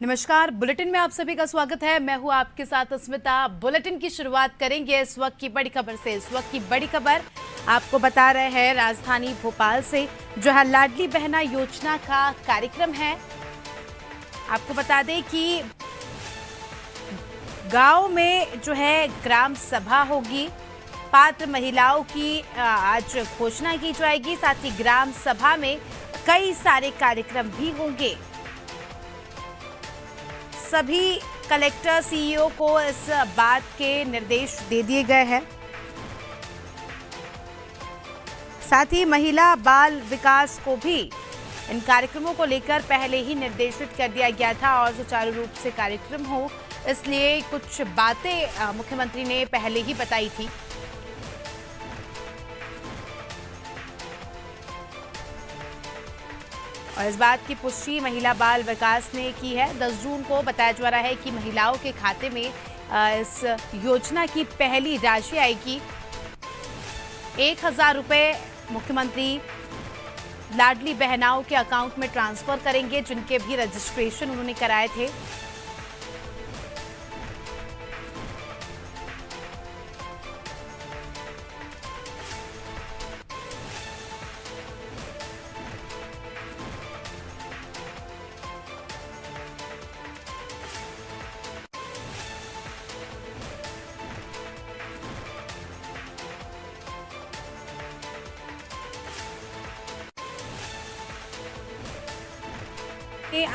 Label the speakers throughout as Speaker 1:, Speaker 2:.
Speaker 1: नमस्कार। बुलेटिन में आप सभी का स्वागत है। मैं हूं आपके साथ अस्मिता। बुलेटिन की शुरुआत करेंगे इस वक्त की बड़ी खबर से। इस वक्त की बड़ी खबर आपको बता रहे हैं राजधानी भोपाल से, जो है लाडली बहना योजना का कार्यक्रम है। आपको बता दें कि गांव में जो है ग्राम सभा होगी। पात्र महिलाओं की आज घोषणा की जाएगी। साथ ही ग्राम सभा में कई सारे कार्यक्रम भी होंगे। सभी कलेक्टर सीईओ को इस बात के निर्देश दे दिए गए हैं। साथ ही महिला बाल विकास को भी इन कार्यक्रमों को लेकर पहले ही निर्देशित कर दिया गया था और सुचारू रूप से कार्यक्रम हो, इसलिए कुछ बातें मुख्यमंत्री ने पहले ही बताई थी। और इस बात की पुष्टि महिला बाल विकास ने की है। 10 जून को बताया जा रहा है कि महिलाओं के खाते में इस योजना की पहली राशि आएगी। 1000 रुपये मुख्यमंत्री लाडली बहनाओं के अकाउंट में ट्रांसफर करेंगे, जिनके भी रजिस्ट्रेशन उन्होंने कराए थे।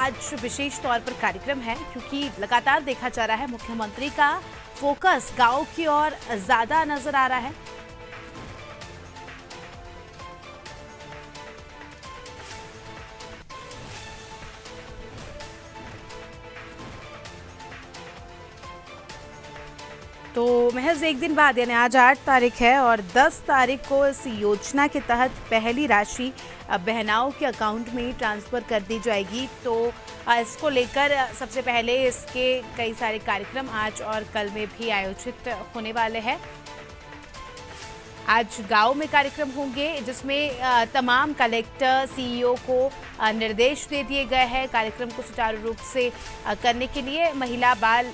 Speaker 1: आज विशेष तौर पर कार्यक्रम है क्योंकि लगातार देखा जा रहा है मुख्यमंत्री का फोकस गांव की ओर ज्यादा नजर आ रहा है। तो महज एक दिन बाद यानी आज 8 तारीख है और 10 तारीख को इस योजना के तहत पहली राशि बहनाओं के अकाउंट में ट्रांसफ़र कर दी जाएगी। तो इसको लेकर सबसे पहले इसके कई सारे कार्यक्रम आज और कल में भी आयोजित होने वाले हैं। आज गांव में कार्यक्रम होंगे जिसमें तमाम कलेक्टर सीईओ को निर्देश दे दिए गए हैं कार्यक्रम को सुचारू रूप से करने के लिए। महिला बाल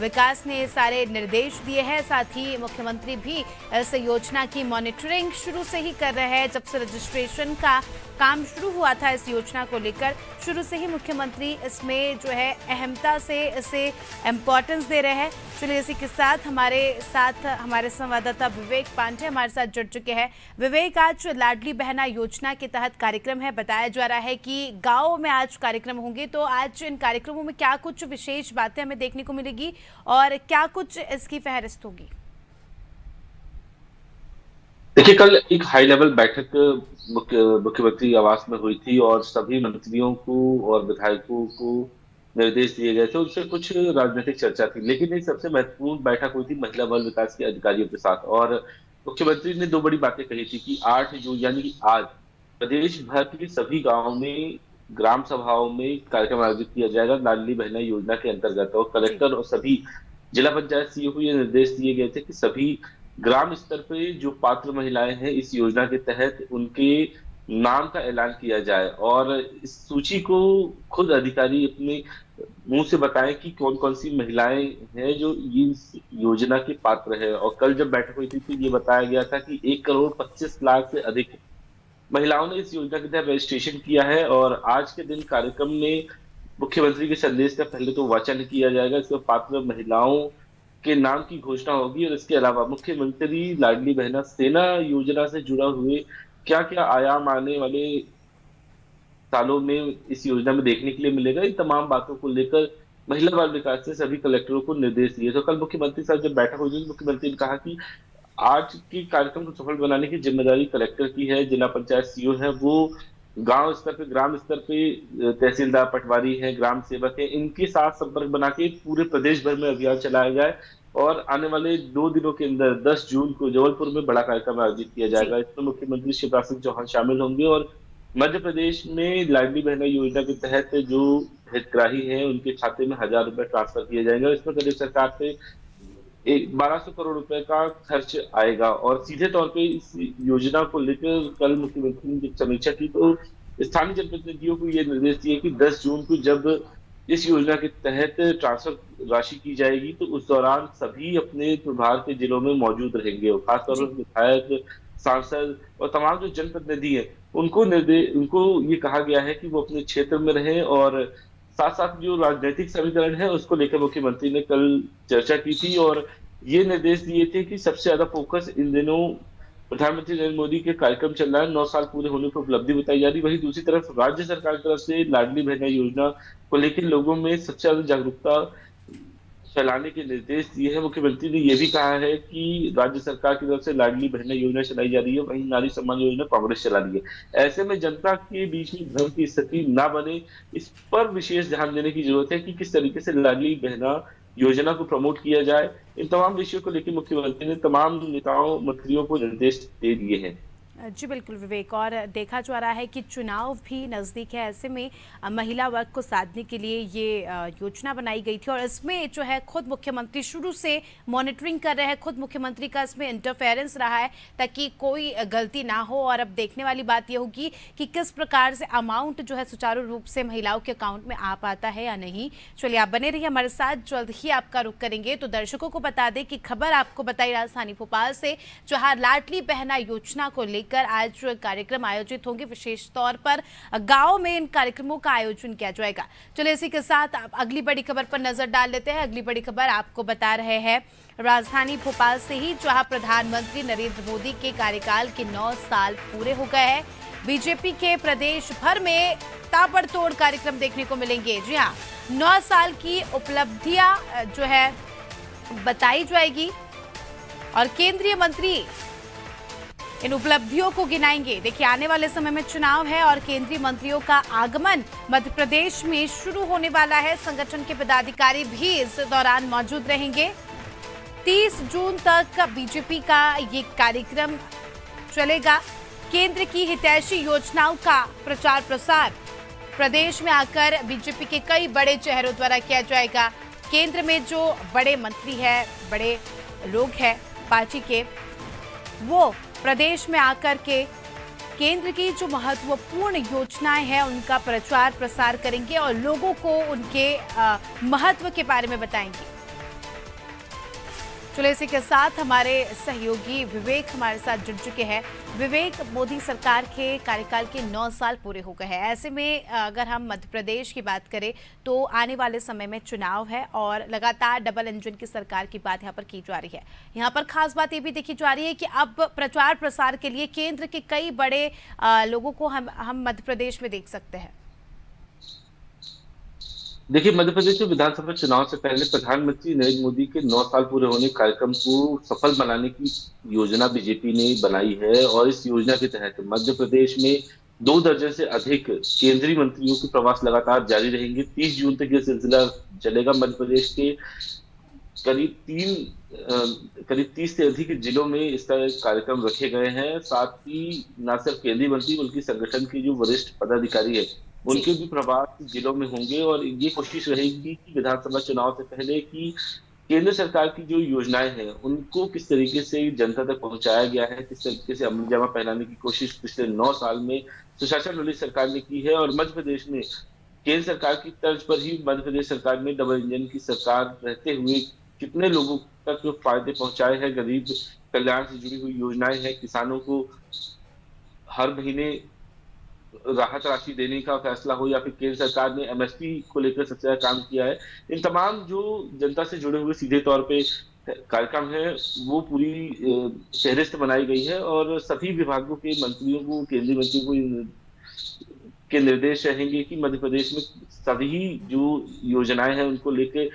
Speaker 1: विकास ने सारे निर्देश दिए हैं। साथ ही मुख्यमंत्री भी इस योजना की मॉनिटरिंग शुरू से ही कर रहे हैं। जब से रजिस्ट्रेशन का काम शुरू हुआ था इस योजना को लेकर, शुरू से ही मुख्यमंत्री इसमें जो है अहमता से इसे इम्पोर्टेंस दे रहे हैं। चलिए इसी के साथ हमारे संवाददाता विवेक पांडे हमारे साथ जुड़ चुके हैं। विवेक, आज लाडली बहना योजना के तहत कार्यक्रम है, बताया जा रहा है कि गाँव में आज कार्यक्रम होंगे। तो आज इन कार्यक्रमों में क्या कुछ विशेष बातें हमें देखने को मिलेगी और क्या कुछ इसकी फहरिस्त होगी?
Speaker 2: देखिए, कल एक हाई लेवल बैठक मुख्यमंत्री आवास में हुई थी और सभी मंत्रियों को और विधायकों को निर्देश दिए गए थे। उससे कुछ राजनीतिक चर्चा थी, लेकिन एक सबसे महत्वपूर्ण बैठक हुई थी महिला बाल विकास के अधिकारियों के साथ। और मुख्यमंत्री ने दो बड़ी बातें कही थी कि 8 जून यानी कि आज प्रदेश भर के सभी गांवों में ग्राम सभाओं में कार्यक्रम आयोजित किया जाएगा लाडली बहना योजना के अंतर्गत। और
Speaker 1: जी।
Speaker 2: कलेक्टर और सभी जिला पंचायत सीईओ को ये निर्देश दिए गए थे कि सभी ग्राम स्तर पे जो पात्र महिलाएं हैं इस योजना के तहत उनके नाम का ऐलान किया जाए और इस सूची को खुद अधिकारी अपने मुंह से बताएं कि कौन कौन सी महिलाएं हैं जो इस योजना के पात्र है। और कल जब बैठक हुई थी तो ये बताया गया था कि 1,25,00,000 से अधिक महिलाओं ने इस योजना के तहत रजिस्ट्रेशन किया है। और आज के दिन कार्यक्रम में मुख्यमंत्री के संदेश का पहले तो वाचन किया जाएगा, इसमें पात्र महिलाओं के नाम की घोषणा होगी और इसके अलावा मुख्यमंत्री लाडली बहना सेना योजना से जुड़ा हुए क्या क्या आयाम आने वाले सालों में इस योजना में देखने के लिए मिलेगा, इन तमाम बातों को लेकर महिला बाल विकास ने सभी कलेक्टरों को निर्देश दिए। तो कल मुख्यमंत्री साहब जब बैठक हुई तो मुख्यमंत्री ने कहा कि आज की कार्यक्रम को सफल बनाने की जिम्मेदारी कलेक्टर की है। जिला पंचायत सीईओ है वो गांव स्तर पे, ग्राम स्तर पे तहसीलदार, पटवारी हैं, ग्राम सेवक हैं, इनके साथ संपर्क बना के पूरे प्रदेश भर में अभियान चलाया जाए और आने वाले 2 दिनों के अंदर 10 जून को जबलपुर में बड़ा कार्यक्रम आयोजित किया
Speaker 1: जी।
Speaker 2: जाएगा। इसमें मुख्यमंत्री शिवराज सिंह चौहान शामिल होंगे और मध्य प्रदेश में लाडली बहना योजना के तहत जो हितग्राही हैं उनके खाते में 1,000 रुपए ट्रांसफर किए जाएंगे। इसमें करीब सरकार से 1200 करोड़ रुपए का खर्च आएगा। और सीधे तौर पे इस योजना को लेकर कल मुख्यमंत्री ने जब समीक्षा की तो स्थानीय जनप्रतिनिधियों को ये निर्देश दिए कि 10 जून को जब इस योजना के तहत ट्रांसफर राशि की जाएगी, तो उस दौरान सभी अपने प्रभार के जिलों में मौजूद रहेंगे और खासतौर
Speaker 1: जी।
Speaker 2: पर विधायक, सांसद और तमाम जो जनप्रतिनिधि हैं, उनको ये कहा गया है कि वो अपने क्षेत्र में रहें और साथ-साथ जो राजनीतिक समीकरण है, उसको लेकर मुख्यमंत्री ने कल चर्चा की थी और ये निर्देश दिए थे कि सबसे ज़्यादा फ़ोकस इन दिनों प्रधानमंत्री नरेंद्र मोदी के कार्यक्रम चल रहा है, 9 साल पूरे होने पर उपलब्धि बताई जा रही है। वहीं दूसरी तरफ राज्य सरकार की तरफ से लाडली बहना योजना को लेकर लोगों में सबसे ज़्यादा जागरूकता फैलाने के निर्देश दिए हैं। मुख्यमंत्री ने ये भी कहा है कि राज्य सरकार की तरफ से लाडली बहना योजना चलाई जा रही है, वहीं नारी सम्मान योजना कांग्रेस चला रही है। ऐसे में जनता के बीच में भ्रम की स्थिति ना बने, इस पर विशेष ध्यान देने की जरूरत है कि किस तरीके से लाडली बहना योजना को प्रमोट किया जाए। इन तमाम विषयों को लेकर मुख्यमंत्री ने तमाम नेताओं, मंत्रियों को निर्देश दे दिए हैं।
Speaker 1: जी बिल्कुल विवेक, और देखा जा रहा है कि चुनाव भी नज़दीक है, ऐसे में महिला वर्ग को साधने के लिए ये योजना बनाई गई थी और इसमें जो है खुद मुख्यमंत्री शुरू से मॉनिटरिंग कर रहे हैं, खुद मुख्यमंत्री का इसमें इंटरफेरेंस रहा है ताकि कोई गलती ना हो। और अब देखने वाली बात ये होगी कि किस प्रकार से अमाउंट जो है सुचारू रूप से महिलाओं के अकाउंट में आ पाता है या नहीं। चलिए आप बने रहिए हमारे साथ, जल्द ही आपका रुख करेंगे। तो दर्शकों को बता दें कि खबर आपको बताई राजधानी भोपाल से, जहाँ लाडली बहना योजना को लेकर आज कार्यक्रम आयोजित होंगे। विशेष तौर पर गांव में इन कार्यक्रमों का आयोजन किया जाएगा। चलिए इसी के साथ आप अगली बड़ी खबर पर नजर डाल लेते हैं। अगली बड़ी खबर आपको बता रहे हैं राजधानी भोपाल से ही, जहां प्रधानमंत्री नरेंद्र मोदी के कार्यकाल के 9 साल पूरे हो गए हैं। बीजेपी के प्रदेश भर में ताबड़तोड़ कार्यक्रम देखने को मिलेंगे। जी हाँ, 9 साल की उपलब्धियां जो है बताई जाएगी और केंद्रीय मंत्री इन उपलब्धियों को गिनाएंगे। देखिए आने वाले समय में चुनाव है और केंद्रीय मंत्रियों का आगमन मध्य प्रदेश में शुरू होने वाला है। संगठन के पदाधिकारी भी इस दौरान मौजूद रहेंगे। 30 जून तक बीजेपी का ये कार्यक्रम चलेगा। केंद्र की हितैषी योजनाओं का प्रचार प्रसार प्रदेश में आकर बीजेपी के कई बड़े चेहरों द्वारा किया जाएगा। केंद्र में जो बड़े मंत्री हैं, बड़े लोग हैं पार्टी के, वो प्रदेश में आकर के केंद्र की जो महत्वपूर्ण योजनाएं हैं उनका प्रचार प्रसार करेंगे और लोगों को उनके महत्व के बारे में बताएंगे। चलो इसी के साथ हमारे सहयोगी विवेक हमारे साथ जुड़ चुके हैं। विवेक, मोदी सरकार के कार्यकाल के 9 साल पूरे हो गए हैं। ऐसे में अगर हम मध्य प्रदेश की बात करें तो आने वाले समय में चुनाव है और लगातार डबल इंजन की सरकार की बात यहाँ पर की जा रही है। यहाँ पर खास बात ये भी देखी जा रही है कि अब प्रचार प्रसार के लिए केंद्र के कई बड़े लोगों को हम मध्य प्रदेश में देख सकते हैं।
Speaker 2: देखिए, मध्य प्रदेश में विधानसभा चुनाव से पहले प्रधानमंत्री नरेंद्र मोदी के 9 साल पूरे होने कार्यक्रम को सफल बनाने की योजना बीजेपी ने बनाई है और इस योजना के तहत मध्य प्रदेश में 2 दर्जन से अधिक केंद्रीय मंत्रियों के प्रवास लगातार जारी रहेंगे। 30 जून तक ये सिलसिला चलेगा। मध्य प्रदेश के करीब 30 से अधिक जिलों में इस तरह कार्यक्रम रखे गए हैं। साथ ही न सिर्फ केंद्रीय मंत्री बल्कि संगठन के जो वरिष्ठ पदाधिकारी है उनके भी प्रवास जिलों में होंगे और ये कोशिश रहेगी कि विधानसभा चुनाव से पहले की केंद्र सरकार की जो योजनाएं हैं उनको किस तरीके से जनता तक पहुंचाया गया है, किस तरीके से अमल जामा पहनाने की कोशिश पिछले 9 साल में सुशासन वाली सरकार ने की है। और मध्य प्रदेश में केंद्र सरकार की तर्ज पर ही मध्य प्रदेश सरकार ने डबल इंजन की सरकार रहते हुए कितने लोगों तक फायदे पहुंचाए हैं। गरीब कल्याण से जुड़ी हुई योजनाएं हैं, किसानों को हर महीने राहत राशि देने का फैसला हो या फिर केंद्र सरकार ने एमएसपी को लेकर सबसे ज्यादा काम किया है। इन तमाम जो जनता से जुड़े हुए सीधे तौर पे कार्यक्रम है वो पूरी फहरिस्त बनाई गई है और सभी विभागों के मंत्रियों को, केंद्रीय मंत्रियों को के निर्देश रहेंगे कि मध्य प्रदेश में सभी जो योजनाएं हैं उनको लेके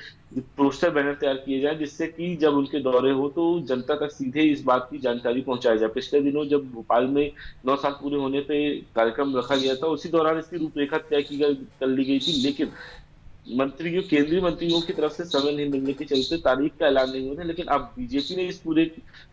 Speaker 2: पोस्टर बैनर तैयार किए जाए, जिससे कि जब उनके दौरे हो तो जनता तक सीधे इस बात की जानकारी पहुंचाई जाए। पिछले दिनों जब भोपाल में 9 साल पूरे होने पे कार्यक्रम रखा गया था, उसी दौरान इसकी रूपरेखा तय कर ली गई थी, लेकिन केंद्रीय मंत्रियों की तरफ से समय नहीं मिलने के चलते तारीख का ऐलान नहीं होता। लेकिन अब बीजेपी ने इस पूरे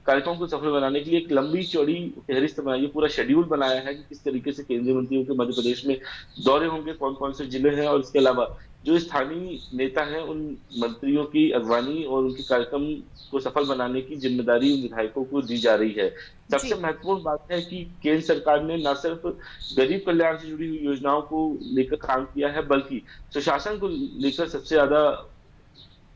Speaker 2: कार्यक्रम को सफल बनाने के लिए एक लंबी चौड़ी फहरिस्त बनाई है, पूरा शेड्यूल बनाया है कि किस तरीके से केंद्रीय मंत्रियों के मध्य प्रदेश में दौरे होंगे, कौन कौन से जिले हैं और इसके अलावा जो स्थानीय नेता हैं उन मंत्रियों की अगवानी और उनके कार्यक्रम को सफल बनाने की जिम्मेदारी उन विधायकों को दी जा रही है। सबसे
Speaker 1: जी।
Speaker 2: महत्वपूर्ण बात है कि केंद्र सरकार ने न सिर्फ गरीब कल्याण से जुड़ी हुई योजनाओं को लेकर काम किया है, बल्कि सुशासन को लेकर सबसे ज्यादा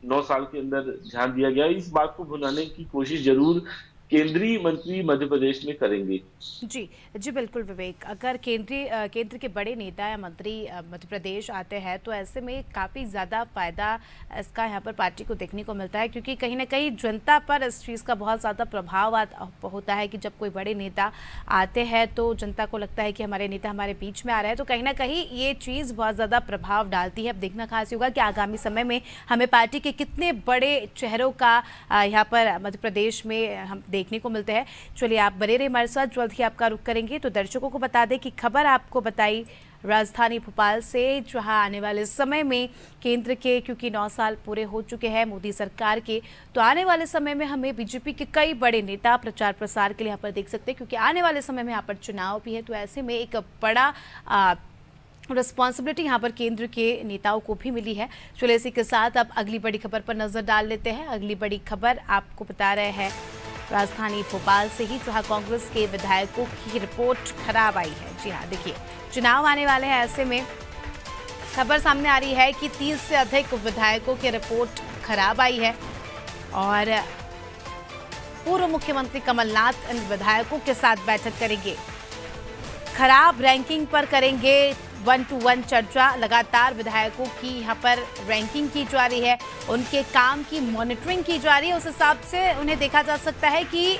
Speaker 2: 9 साल के अंदर ध्यान दिया गया। इस बात को भुनाने की कोशिश जरूर केंद्रीय मंत्री मध्य प्रदेश में करेंगे।
Speaker 1: जी, जी बिल्कुल विवेक। अगर केंद्र के बड़े नेता या मंत्री मध्य प्रदेश आते हैं तो ऐसे में काफ़ी ज़्यादा फ़ायदा इसका यहाँ पर पार्टी को देखने को मिलता है, क्योंकि कहीं ना कहीं जनता पर इस चीज़ का बहुत ज़्यादा प्रभाव होता है कि जब कोई बड़े नेता आते हैं तो जनता को लगता है कि हमारे नेता हमारे बीच में आ रहे हैं, तो कहीं ना कहीं ये चीज़ बहुत ज़्यादा प्रभाव डालती है। अब देखना खास होगा कि आगामी समय में हमें पार्टी के कितने बड़े चेहरों का यहाँ पर मध्य प्रदेश में हम देखने को मिलते हैं। चलिए आप बने रहिए हमारे साथ, जल्द ही आपका रुख करेंगे। तो दर्शकों को बता दें कि खबर आपको बताई राजधानी भोपाल से, जहां आने वाले समय में केंद्र के, क्योंकि 9 साल पूरे हो चुके हैं मोदी सरकार के, तो आने वाले समय में हमें बीजेपी के कई बड़े नेता प्रचार प्रसार के लिए यहाँ पर देख सकते हैं, क्योंकि आने वाले समय में यहाँ पर चुनाव भी है। तो ऐसे में एक बड़ा रिस्पॉन्सिबिलिटी यहाँ पर केंद्र के नेताओं को भी मिली है। चलिए इसी के साथ अब अगली बड़ी खबर पर नजर डाल लेते हैं। अगली बड़ी खबर आपको बता रहे हैं राजधानी भोपाल से ही, जहां कांग्रेस के विधायकों की रिपोर्ट खराब आई है। जी हाँ, देखिए चुनाव आने वाले हैं, ऐसे में खबर सामने आ रही है कि 30 से अधिक विधायकों की रिपोर्ट खराब आई है और पूर्व मुख्यमंत्री कमलनाथ इन विधायकों के साथ बैठक करेंगे। खराब रैंकिंग पर करेंगे 1-to-1 चर्चा। लगातार विधायकों की यहाँ पर रैंकिंग की जा रही है, उनके काम की मॉनिटरिंग की जा रही है। उस हिसाब से उन्हें देखा जा सकता है कि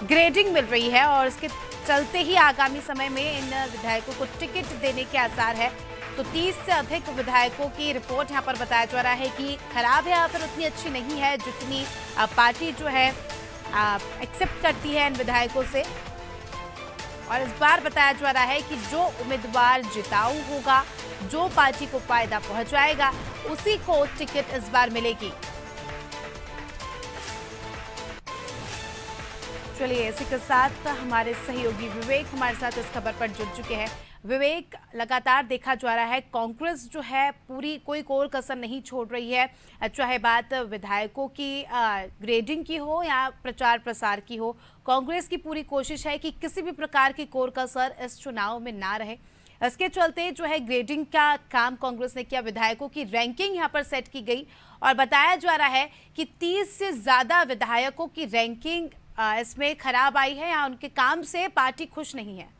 Speaker 1: ग्रेडिंग मिल रही है और इसके चलते ही आगामी समय में इन विधायकों को टिकट देने के आसार है। तो 30 से अधिक विधायकों की रिपोर्ट यहाँ पर बताया जा रहा है कि खराब है या फिर उतनी अच्छी नहीं है जितनी पार्टी जो है एक्सेप्ट करती है इन विधायकों से। और इस बार बताया जा रहा है कि जो उम्मीदवार जिताऊ होगा, जो पार्टी को फायदा पहुंचाएगा, उसी को टिकट इस बार मिलेगी। चलिए इसी के साथ हमारे सहयोगी विवेक हमारे साथ इस खबर पर जुड़ चुके हैं। विवेक, लगातार देखा जा रहा है कांग्रेस जो है पूरी कोई कोर कसर नहीं छोड़ रही है, चाहे बात विधायकों की ग्रेडिंग की हो या प्रचार प्रसार की हो। कांग्रेस की पूरी कोशिश है कि किसी भी प्रकार की कोर कसर इस चुनाव में ना रहे। इसके चलते जो है ग्रेडिंग का काम कांग्रेस ने किया, विधायकों की रैंकिंग यहाँ पर सेट की गई और बताया जा रहा है कि 30 से ज़्यादा विधायकों की रैंकिंग इसमें खराब आई है या उनके काम से पार्टी खुश नहीं है।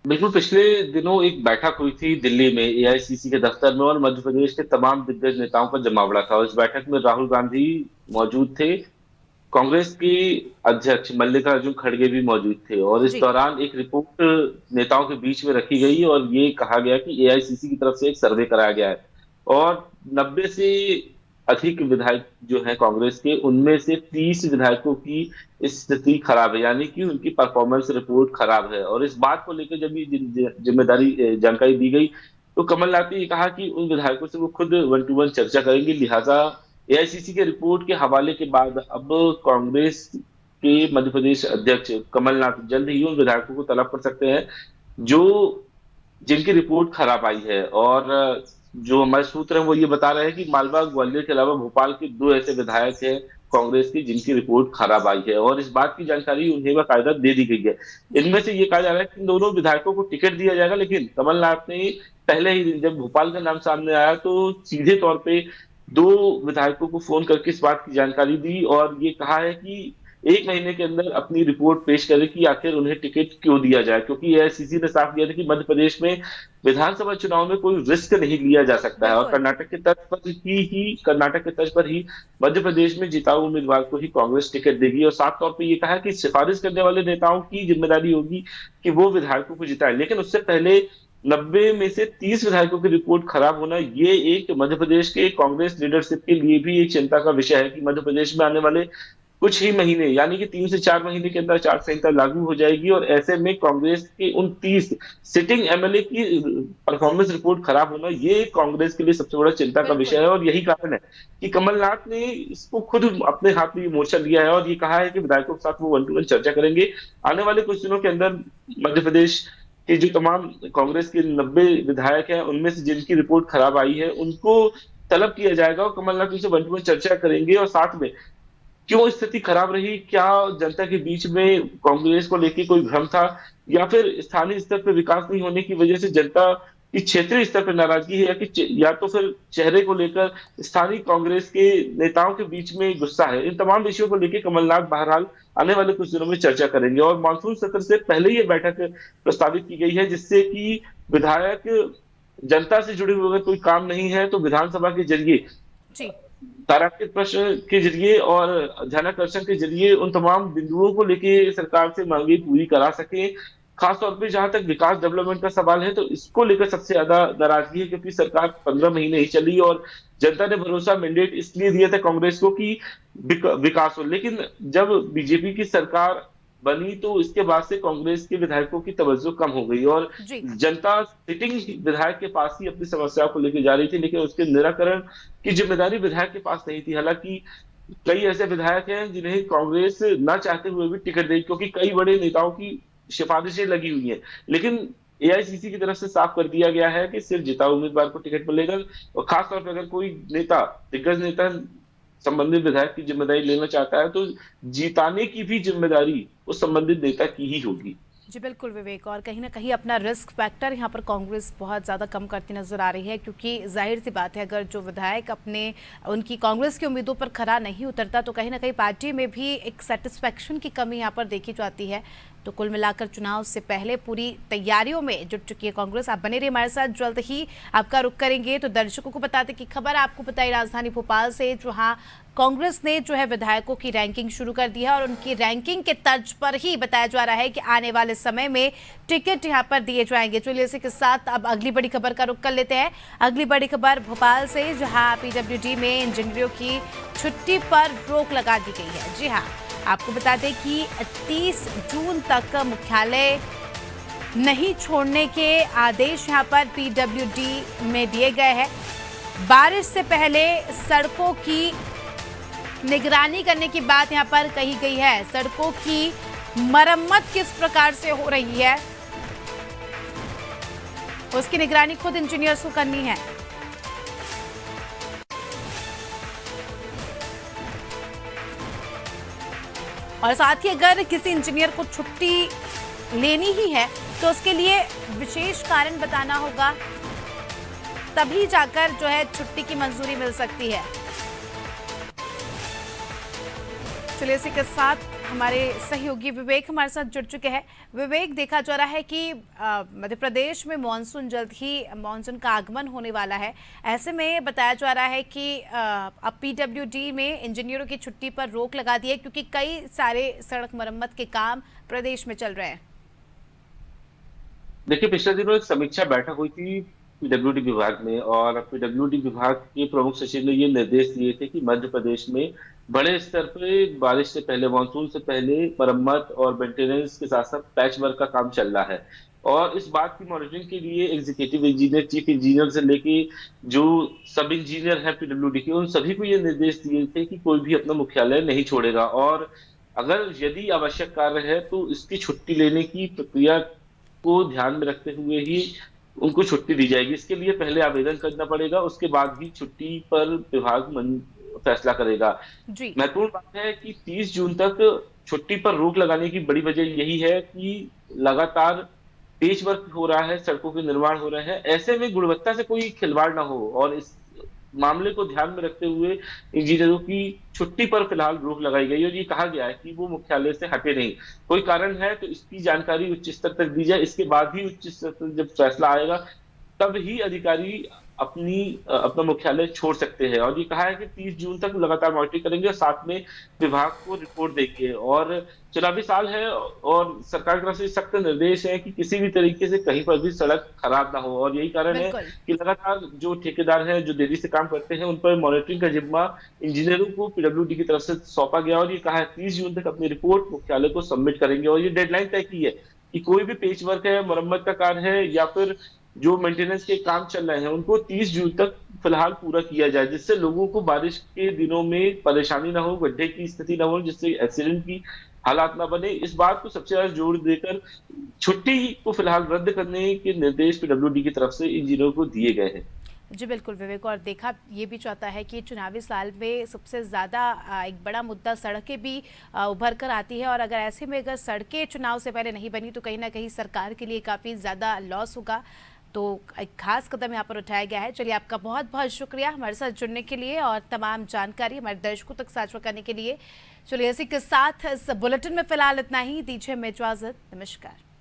Speaker 2: बिल्कुल, पिछले दिनों एक बैठक हुई थी दिल्ली में एआईसीसी के दफ्तर में और मध्य प्रदेश के तमाम दिग्गज नेताओं का जमावड़ा था। इस बैठक में राहुल गांधी मौजूद थे, कांग्रेस के अध्यक्ष मल्लिकार्जुन खड़गे भी मौजूद थे और इस दौरान एक रिपोर्ट नेताओं के बीच में रखी गई और ये कहा गया कि एआईसीसी की तरफ से एक सर्वे कराया गया है और 90 से अधिक विधायक जो हैं कांग्रेस के, उनमें से 30 विधायकों की स्थिति खराब है, यानी कि उनकी परफॉर्मेंस रिपोर्ट खराब है। और इस बात को लेकर जब ये जिम्मेदारी जानकारी दी गई तो कमलनाथ ने ये कहा कि उन विधायकों से वो खुद 1-to-1 चर्चा करेंगे। लिहाजा एआईसीसी के रिपोर्ट के हवाले के बाद अब कांग्रेस के मध्य प्रदेश अध्यक्ष कमलनाथ जल्द ही उन विधायकों को तलब कर सकते हैं जो जिनकी रिपोर्ट खराब आई है। और जो हमारे सूत्र हैं वो ये बता रहे हैं कि मालवा ग्वालियर के अलावा भोपाल के 2 ऐसे विधायक हैं कांग्रेस की जिनकी रिपोर्ट खराब आई है और इस बात की जानकारी उन्हें बाकायदा दे दी गई है। इनमें से ये कहा जा रहा है कि इन दोनों विधायकों को टिकट दिया जाएगा, लेकिन कमलनाथ ने पहले ही दिन जब भोपाल का नाम सामने आया तो सीधे तौर पे 2 विधायकों को फोन करके इस बात की जानकारी दी और ये कहा है कि 1 महीने के अंदर अपनी रिपोर्ट पेश करें कि आखिर उन्हें टिकट क्यों दिया जाए, क्योंकि एआईसीसी ने साफ किया था कि मध्य प्रदेश में विधानसभा चुनाव में कोई रिस्क नहीं लिया जा सकता है और कर्नाटक के तर्ज पर ही मध्य प्रदेश में जिताऊ उम्मीदवार को ही कांग्रेस टिकट देगी। और साफ तौर पर यह कहा कि सिफारिश करने वाले नेताओं की जिम्मेदारी होगी कि वो विधायकों को जिताए, लेकिन उससे पहले 90 में से 30 विधायकों की रिपोर्ट खराब होना ये एक मध्य प्रदेश के कांग्रेस लीडरशिप के लिए भी एक चिंता का विषय है कि मध्य प्रदेश में आने वाले कुछ ही महीने यानी कि 3 से 4 महीने के अंदर आचार संहिता लागू हो जाएगी और ऐसे में कांग्रेस के उन 30 सिटिंग एमएलए की परफॉर्मेंस रिपोर्ट खराब होना ये कांग्रेस के लिए सबसे बड़ा चिंता का विषय है। और यही कारण है कि कमलनाथ ने इसको खुद अपने हाथ में मोर्चा लिया है और ये कहा है कि विधायकों के साथ वो 1-to-1 चर्चा करेंगे। आने वाले कुछ दिनों के अंदर मध्य प्रदेश कि जो तमाम कांग्रेस के 90 विधायक हैं, उनमें से जिनकी रिपोर्ट खराब आई है, उनको तलब किया जाएगा और कमलनाथ उनसे वन टू वन चर्चा करेंगे और साथ में क्यों स्थिति खराब रही, क्या जनता के बीच में कांग्रेस को लेके कोई भ्रम था या फिर स्थानीय स्तर पर विकास नहीं होने की वजह से जनता की क्षेत्रीय स्तर पर नाराजगी है, या तो फिर चेहरे को लेकर स्थानीय कांग्रेस के नेताओं के बीच में गुस्सा है। इन तमाम विषयों को लेकर कमलनाथ बहरहाल आने वाले कुछ दिनों में चर्चा करेंगे और मानसून सत्र से पहले ये बैठक प्रस्तावित की गई है, जिससे कि विधायक जनता से जुड़े हुए अगर कोई काम नहीं है तो विधानसभा के जरिए
Speaker 1: जी।
Speaker 2: तारांकित प्रश्न के जरिए और ध्यानाकर्षण के जरिए उन तमाम बिंदुओं को लेके सरकार से मांगे पूरी करा सके। खासतौर पे जहां तक विकास डेवलपमेंट का सवाल है तो इसको लेकर सबसे ज्यादा नाराजगी है, क्योंकि सरकार 15 महीने ही चली और जनता ने भरोसा मैंडेट इसलिए दिया था कांग्रेस को कि विकास हो, लेकिन जब बीजेपी की सरकार बनी तो इसके बाद से कांग्रेस के विधायकों की तवज्जो कम हो गई और जनता सिटिंग विधायक के पास ही अपनी समस्याओं को लेकर जा रही थी, लेकिन उसके निराकरण की जिम्मेदारी विधायक के पास नहीं थी। हालांकि कई ऐसे विधायक हैं जिन्हें कांग्रेस न चाहते हुए भी टिकट दी, क्योंकि कई बड़े नेताओं की सिफारिशें लगी हुई हैं, लेकिन एआईसीसी की तरफ से साफ कर दिया गया है कि सिर्फ जिता उम्मीदवार को टिकट मिलेगा और खासतौर पर अगर कोई नेता, दिग्गज नेता संबंधित विधायक की जिम्मेदारी लेना चाहता है तो जिताने की भी जिम्मेदारी उस संबंधित नेता की ही होगी।
Speaker 1: जी बिल्कुल विवेक, और कहीं ना कहीं अपना रिस्क फैक्टर यहाँ पर कांग्रेस बहुत ज़्यादा कम करती नजर आ रही है, क्योंकि जाहिर सी बात है अगर जो विधायक उनकी कांग्रेस की उम्मीदों पर खरा नहीं उतरता तो कहीं ना कहीं पार्टी में भी एक सेटिस्फैक्शन की कमी यहाँ पर देखी जाती है। तो कुल मिलाकर चुनाव से पहले पूरी तैयारियों में जुट चुकी है कांग्रेस। आप बने रहिए हमारे साथ, जल्द ही आपका रुख करेंगे। तो दर्शकों को बताते कि खबर आपको बताई राजधानी भोपाल से, जहां कांग्रेस ने जो है विधायकों की रैंकिंग शुरू कर दी है और उनकी रैंकिंग के तर्ज पर ही बताया जा रहा है कि आने वाले समय में टिकट यहां पर दिए जाएंगे। चलिए इसी के साथ अब अगली बड़ी खबर का रुख कर लेते हैं। अगली बड़ी खबर भोपाल से, जहां पीडब्ल्यूडी में इंजीनियरों की छुट्टी पर रोक लगा दी गई है। जी हाँ, आपको बता दें कि 30 जून तक मुख्यालय नहीं छोड़ने के आदेश यहां पर पीडब्ल्यूडी में दिए गए हैं। बारिश से पहले सड़कों की निगरानी करने की बात यहां पर कही गई है। सड़कों की मरम्मत किस प्रकार से हो रही है उसकी निगरानी खुद इंजीनियर्स को करनी है। और साथ ही अगर किसी इंजीनियर को छुट्टी लेनी ही है तो उसके लिए विशेष कारण बताना होगा, तभी जाकर जो है छुट्टी की मंजूरी मिल सकती है। चलिए इसी के साथ हमारे सहयोगी विवेक हमारे साथ जुड़ चुके हैं। विवेक, देखा जा रहा है कि मध्य प्रदेश में मानसून जल्द ही मानसून का आगमन होने वाला है। ऐसे में बताया जा रहा है कि अब पीडब्ल्यूडी में इंजीनियरों की छुट्टी पर रोक लगा दी है, क्योंकि कई सारे सड़क मरम्मत के काम प्रदेश में चल रहे हैं।
Speaker 2: देखिए, पिछले दिनों एक समीक्षा बैठक हुई थी पीडब्ल्यूडी विभाग में और पीडब्ल्यूडी विभाग के प्रमुख सचिव ने ये निर्देश दिए थे कि मध्य प्रदेश में बड़े स्तर पे बारिश से पहले, मानसून से पहले मरम्मत और मेंटेनेंस के साथ साथ पैच वर्क का काम चल रहा है और इस बात की मॉनिटरिंग के लिए एग्जीक्यूटिव इंजीनियर, चीफ इंजीनियर से लेके जो सब इंजीनियर हैं पीडब्ल्यूडी के, उन सभी को ये निर्देश दिए थे कि कोई भी अपना मुख्यालय नहीं छोड़ेगा और अगर यदि आवश्यक कार्य है तो इसकी छुट्टी लेने की प्रक्रिया को ध्यान में रखते हुए ही उनको छुट्टी दी जाएगी। इसके लिए पहले आवेदन करना पड़ेगा, उसके बाद ही छुट्टी पर विभाग फैसला करेगा। महत्वपूर्ण बात है कि 30 जून तक छुट्टी पर रोक लगाने की बड़ी वजह यही है कि लगातार पेच वर्क हो रहा है, सड़कों के निर्माण हो रहे हैं, ऐसे में गुणवत्ता से कोई खिलवाड़ ना हो और इस मामले को ध्यान में रखते हुए इंजीनियरों की छुट्टी पर फिलहाल रोक लगाई गई और ये कहा गया है कि वो मुख्यालय से हटे नहीं। कोई कारण है तो इसकी जानकारी उच्च स्तर तक दी जाए, इसके बाद ही उच्च स्तर तक जब फैसला आएगा तब ही अधिकारी अपना मुख्यालय छोड़ सकते हैं और ये कहा है कि 30 जून तक लगातार मॉनिटरिंग करेंगे और साथ में विभाग को रिपोर्ट देंगे। और चुनावी साल है और सरकार की तरफ से सख्त निर्देश है कि किसी भी तरीके से कहीं पर भी सड़क खराब ना हो और यही कारण है कि लगातार जो ठेकेदार हैं, जो देरी से काम करते हैं, उन पर मॉनिटरिंग का जिम्मा इंजीनियरों को पीडब्ल्यूडी की तरफ से सौंपा गया और ये कहा है 30 जून तक अपनी रिपोर्ट मुख्यालय को सबमिट करेंगे और ये डेडलाइन तय की है कि कोई भी पेच वर्क है, मरम्मत का कार्य है या फिर जो मेंटेनेंस के काम चल रहे हैं उनको 30 जून तक फिलहाल पूरा किया जाए, जिससे लोगों को बारिश के दिनों में परेशानी ना हो, गड्ढे की स्थिति ना हो, जिससे एक्सीडेंट की हालात ना बने, इस बात को सबसे ज्यादा जोर देकर छुट्टी को फिलहाल रद्द करने के निर्देश पीडब्ल्यूडी की तरफ से इंजीनियरों को दिए गए हैं।
Speaker 1: जी बिल्कुल विवेक, और देखा ये भी चाहता है कि चुनावी साल में सबसे ज़्यादा एक बड़ा मुद्दा सड़कें भी उभर कर आती है, और अगर ऐसे में अगर सड़कें चुनाव से पहले नहीं बनी तो कहीं ना कहीं सरकार के लिए काफ़ी ज़्यादा लॉस होगा। तो एक खास कदम यहाँ पर उठाया गया है। चलिए, आपका बहुत बहुत शुक्रिया हमारे साथ जुड़ने के लिए और तमाम जानकारी हमारे दर्शकों तक साझा करने के लिए। चलिए, इसी के साथ इस बुलेटिन में फिलहाल इतना ही। दीजिए हमें इजाज़त। नमस्कार।